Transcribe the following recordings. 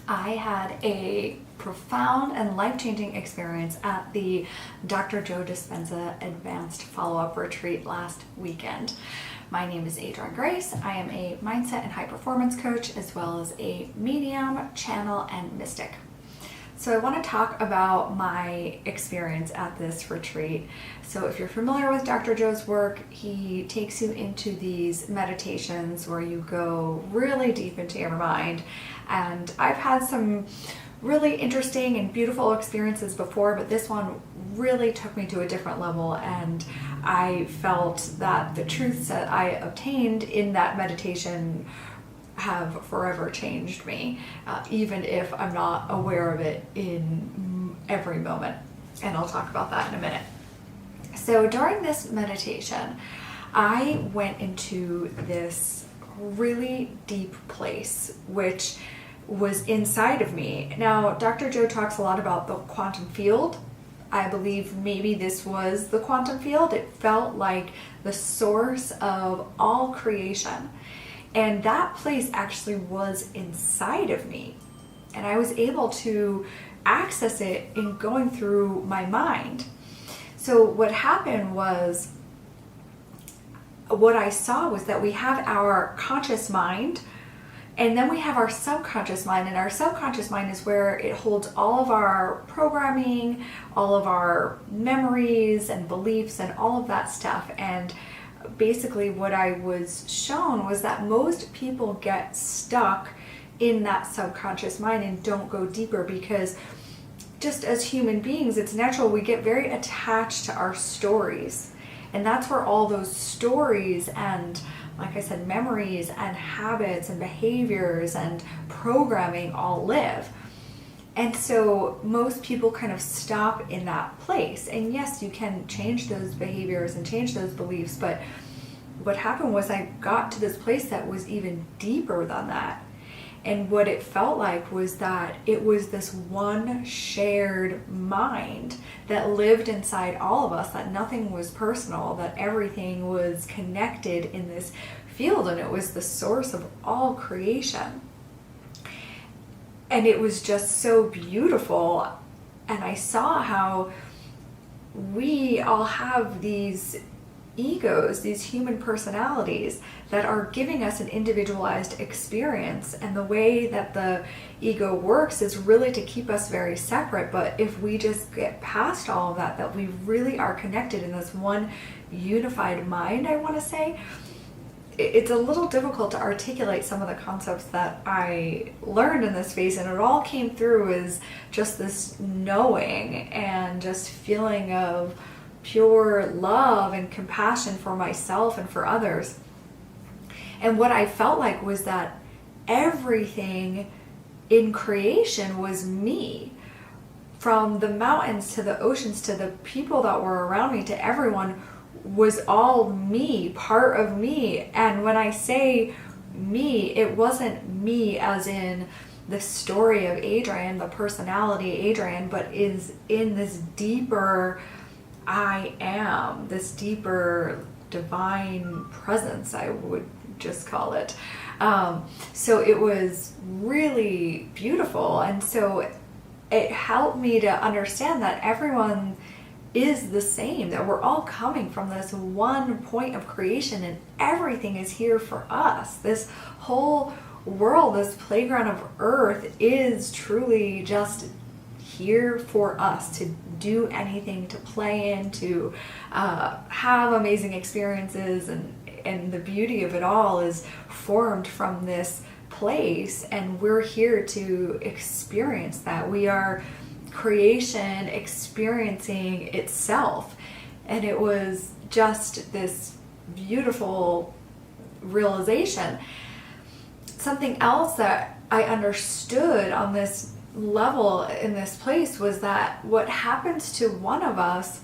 I had a profound and life-changing experience at the Dr. Joe Dispenza Advanced Follow-Up Retreat last weekend. My name is Adrienne Grace. I am a mindset and high performance coach, as well as a medium, channel, and mystic. So I want to talk about my experience at this retreat. So if you're familiar with Dr. Joe's work, he takes you into these meditations where you go really deep into your mind. And I've had some really interesting and beautiful experiences before, but this one really took me to a different level, and I felt that the truths that I obtained in that meditation have forever changed me, even if I'm not aware of it in every moment. And I'll talk about that in a minute. So during this meditation, I went into this really deep place, which was inside of me. Now, Dr. Joe talks a lot about the quantum field. I believe maybe this was the quantum field. It felt like the source of all creation. And that place actually was inside of me. And I was able to access it in going through my mind. So what happened was, what I saw was that we have our conscious mind, and then we have our subconscious mind, and our subconscious mind is where it holds all of our programming, all of our memories and beliefs and all of that stuff. And basically what I was shown was that most people get stuck in that subconscious mind and don't go deeper, because just as human beings, it's natural, we get very attached to our stories. And that's where all those stories and, like I said, memories and habits and behaviors and programming all live. And so most people kind of stop in that place. And yes, you can change those behaviors and change those beliefs, but what happened was I got to this place that was even deeper than that. And what it felt like was that it was this one shared mind that lived inside all of us, that nothing was personal, that everything was connected in this field, and it was the source of all creation. And it was just so beautiful. And I saw how we all have these egos, these human personalities that are giving us an individualized experience. And the way that the ego works is really to keep us very separate. But if we just get past all of that, that we really are connected in this one unified mind, I want to say, it's a little difficult to articulate some of the concepts that I learned in this phase, and it all came through as just this knowing and just feeling of pure love and compassion for myself and for others. And what I felt like was that everything in creation was me. From the mountains to the oceans to the people that were around me to everyone was all me, part of me. And when I say me, it wasn't me as in the story of Adrienne, the personality Adrienne, but is in this deeper I am, this deeper divine presence, I would just call it. So it was really beautiful. And so it helped me to understand that everyone is the same, that we're all coming from this one point of creation, and everything is here for us. This whole world, this playground of earth, is truly just here for us to do anything, to play in, to have amazing experiences, and the beauty of it all is formed from this place, and we're here to experience that. We are creation experiencing itself. And it was just this beautiful realization. Something else that I understood on this level in this place was that what happens to one of us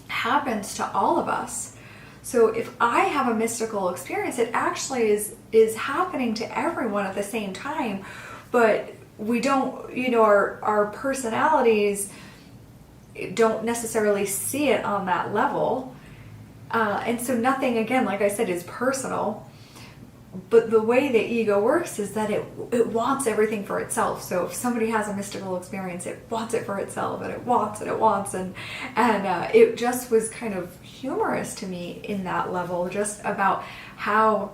happens to all of us. So if I have a mystical experience, it actually is happening to everyone at the same time, but we don't, our personalities don't necessarily see it on that level. And so nothing, again, like I said, is personal. But the way the ego works is that it wants everything for itself. So if somebody has a mystical experience, it wants it for itself, and it wants and it wants. And it just was kind of humorous to me in that level, just about how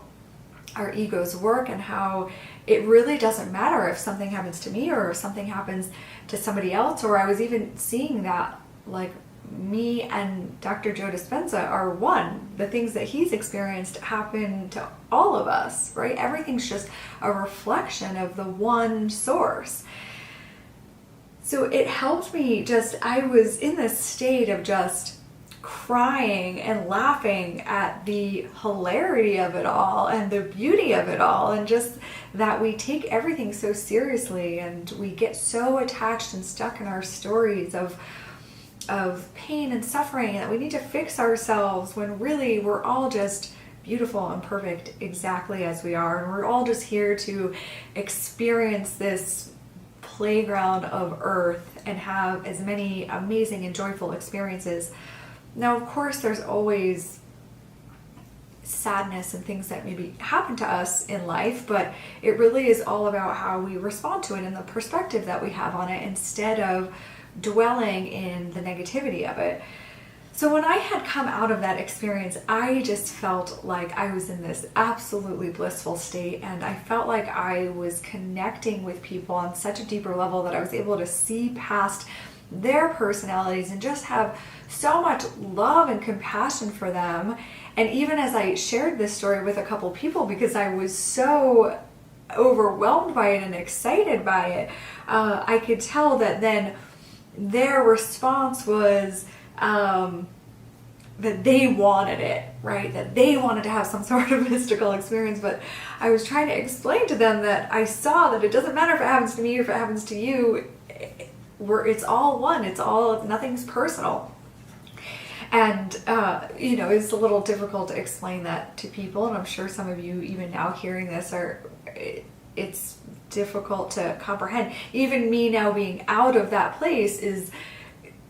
our egos work and how it really doesn't matter if something happens to me or if something happens to somebody else. Or I was even seeing that, like, me and Dr. Joe Dispenza are one. The things that he's experienced happen to all of us, right? Everything's just a reflection of the one source. So it helped me I was in this state of just crying and laughing at the hilarity of it all and the beauty of it all, and just that we take everything so seriously and we get so attached and stuck in our stories of pain and suffering, that we need to fix ourselves, when really we're all just beautiful and perfect exactly as we are, and we're all just here to experience this playground of earth and have as many amazing and joyful experiences. Now, of course, there's always sadness and things that maybe happen to us in life, but it really is all about how we respond to it and the perspective that we have on it, instead of dwelling in the negativity of it. So when I had come out of that experience, I just felt like I was in this absolutely blissful state, and I felt like I was connecting with people on such a deeper level that I was able to see past their personalities and just have so much love and compassion for them. And even as I shared this story with a couple people, because I was so overwhelmed by it and excited by it, I could tell that then their response was that they wanted it, right? That they wanted to have some sort of mystical experience. But I was trying to explain to them that I saw that it doesn't matter if it happens to me or if it happens to you. It's all one. Nothing's personal. And, it's a little difficult to explain that to people. And I'm sure some of you, even now hearing this, it's difficult to comprehend. Even me now being out of that place is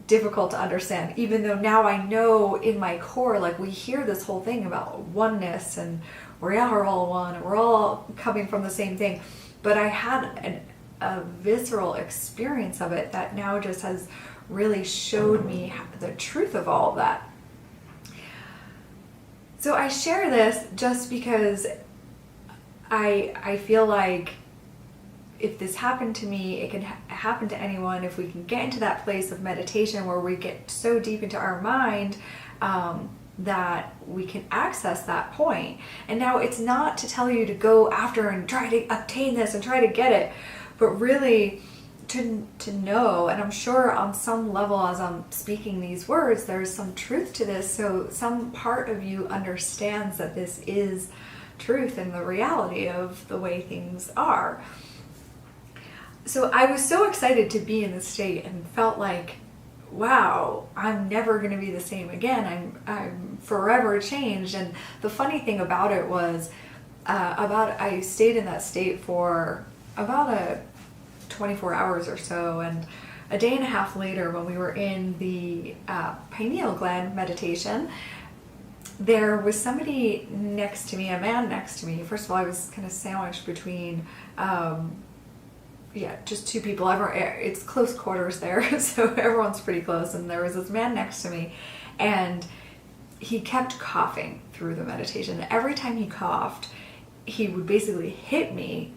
difficult to understand, even though now I know in my core, like, we hear this whole thing about oneness and we are all one and we're all coming from the same thing. But I had a visceral experience of it that now just has really showed me the truth of all of that. So I share this just because I feel like if this happened to me, it can happen to anyone. If we can get into that place of meditation where we get so deep into our mind that we can access that point. And now it's not to tell you to go after and try to obtain this and try to get it, but really to know, and I'm sure on some level as I'm speaking these words, there's some truth to this. So some part of you understands that this is truth and the reality of the way things are. So I was so excited to be in this state and felt like, wow, I'm never going to be the same again. I'm forever changed. And the funny thing about it was, I stayed in that state for about 24 hours or so, and a day and a half later, when we were in the pineal gland meditation, there was somebody next to me, a man next to me. First of all, I was kind of sandwiched between just two people. It's close quarters there, so everyone's pretty close. And there was this man next to me, and he kept coughing through the meditation. Every time he coughed, he would basically hit me,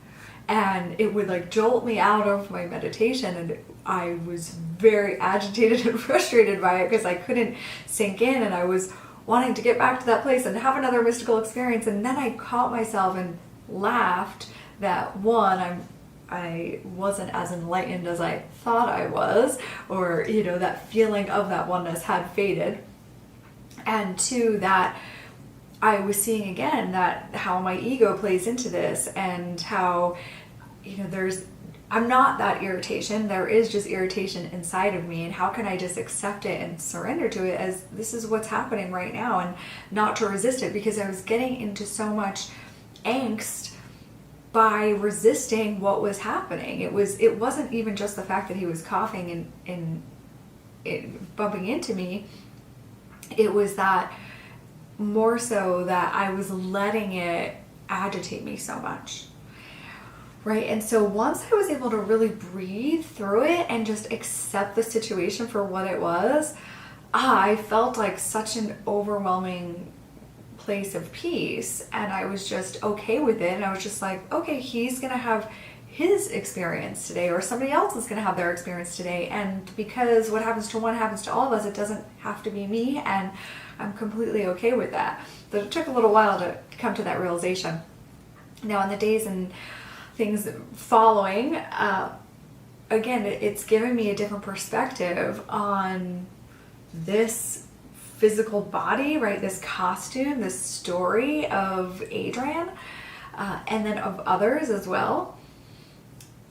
and it would like jolt me out of my meditation. And I was very agitated and frustrated by it because I couldn't sink in, and I was wanting to get back to that place and have another mystical experience. And then I caught myself and laughed that, one, I wasn't as enlightened as I thought I was, or, that feeling of that oneness had faded. And two, that I was seeing again that how my ego plays into this, and how, I'm not that irritation. There is just irritation inside of me, and how can I just accept it and surrender to it as this is what's happening right now, and not to resist it, because I was getting into so much angst by resisting what was happening. It wasn't even just the fact that he was coughing and bumping into me. It was that more so that I was letting it agitate me so much. Right? And so once I was able to really breathe through it and just accept the situation for what it was, I felt like such an overwhelming place of peace, and I was just okay with it. And I was just like, okay, he's gonna have his experience today, or somebody else is gonna have their experience today, and because what happens to one happens to all of us, it doesn't have to be me, and I'm completely okay with that. But it took a little while to come to that realization. Now in the days and things following, again, it's given me a different perspective on this physical body, right? This costume, this story of Adrian, and then of others as well.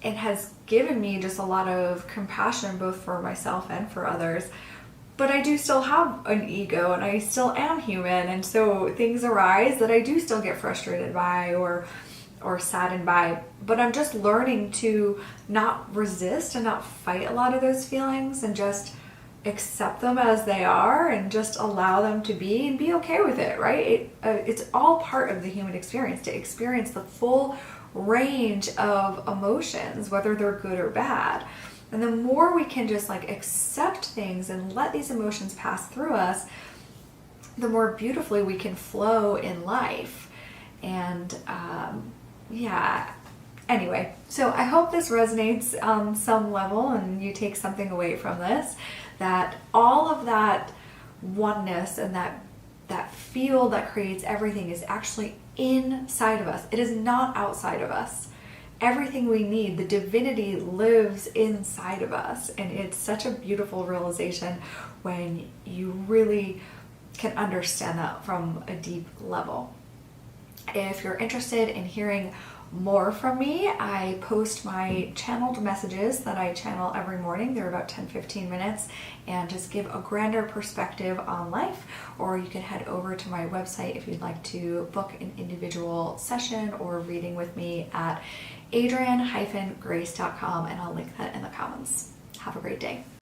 It has given me just a lot of compassion, both for myself and for others. But I do still have an ego, and I still am human, and so things arise that I do still get frustrated by or saddened by. But I'm just learning to not resist and not fight a lot of those feelings, and just accept them as they are and just allow them to be and be okay with it, right? It's all part of the human experience to experience the full range of emotions, whether they're good or bad. And the more we can just like accept things and let these emotions pass through us, the more beautifully we can flow in life. And anyway, so I hope this resonates on some level and you take something away from this, that all of that oneness and that field that creates everything is actually inside of us. It is not outside of us. Everything we need, the divinity lives inside of us. And it's such a beautiful realization when you really can understand that from a deep level. If you're interested in hearing more from me, I post my channeled messages that I channel every morning. They're about 10-15 minutes and just give a grander perspective on life. Or you can head over to my website if you'd like to book an individual session or reading with me at adrian-grace.com, and I'll link that in the comments. Have a great day.